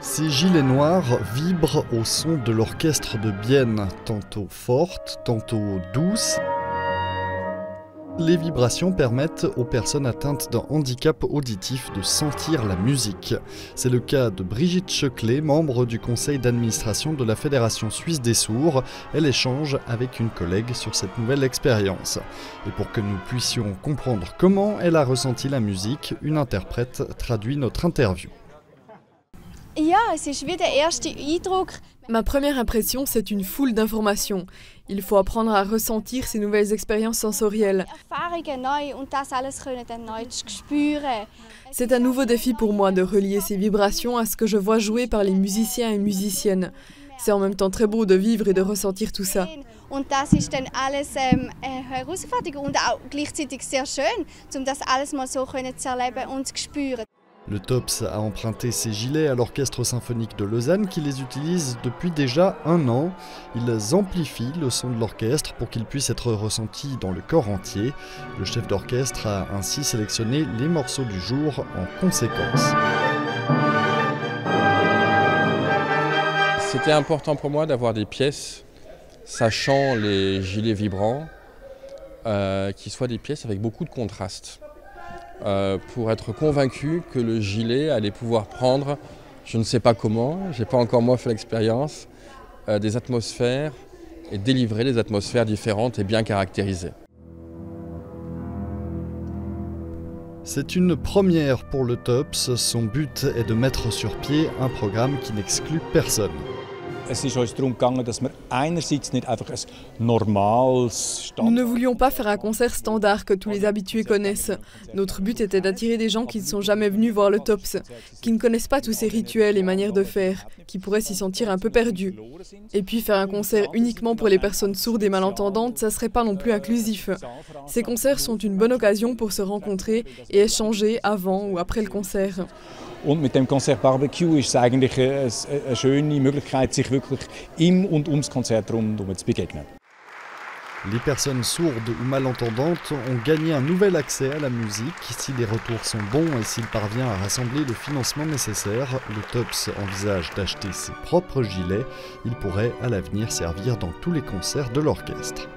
Ces gilets noirs vibrent au son de l'orchestre de Bienne, tantôt forte, tantôt douce. Les vibrations permettent aux personnes atteintes d'un handicap auditif de sentir la musique. C'est le cas de Brigitte Checlet, membre du conseil d'administration de la Fédération suisse des sourds. Elle échange avec une collègue sur cette nouvelle expérience. Et pour que nous puissions comprendre comment elle a ressenti la musique, une interprète traduit notre interview. Ma première impression, c'est une foule d'informations. Il faut apprendre à ressentir ces nouvelles expériences sensorielles. C'est un nouveau défi pour moi de relier ces vibrations à ce que je vois jouer par les musiciens et musiciennes. C'est en même temps très beau de vivre et de ressentir tout ça. Le TOPS a emprunté ses gilets à l'Orchestre symphonique de Lausanne qui les utilise depuis déjà 1 an. Ils amplifient le son de l'orchestre pour qu'il puisse être ressenti dans le corps entier. Le chef d'orchestre a ainsi sélectionné les morceaux du jour en conséquence. C'était important pour moi d'avoir des pièces, sachant les gilets vibrants, qui soient des pièces avec beaucoup de contraste. Pour être convaincu que le gilet allait pouvoir prendre, je ne sais pas comment, je n'ai pas encore moi fait l'expérience, des atmosphères et délivrer des atmosphères différentes et bien caractérisées. C'est une première pour le TOPS. Son but est de mettre sur pied un programme qui n'exclut personne. Nous ne voulions pas faire un concert standard que tous les habitués connaissent. Notre but était d'attirer des gens qui ne sont jamais venus voir le TOPS, qui ne connaissent pas tous ces rituels et manières de faire, qui pourraient s'y sentir un peu perdus. Et puis faire un concert uniquement pour les personnes sourdes et malentendantes, ça serait pas non plus inclusif. Ces concerts sont une bonne occasion pour se rencontrer et échanger avant ou après le concert. Und mit dem Konzert Barbecue ist es eigentlich eine schöne Möglichkeit, sich wirklich im und ums Konzert herum zu begegnen. Les personnes sourdes ou malentendantes ont gagné un nouvel accès à la musique. Si les retours sont bons et s'il parvient à rassembler le financement nécessaire, le TOPS envisage d'acheter ses propres gilets. Il pourrait à l'avenir servir dans tous les concerts de l'orchestre.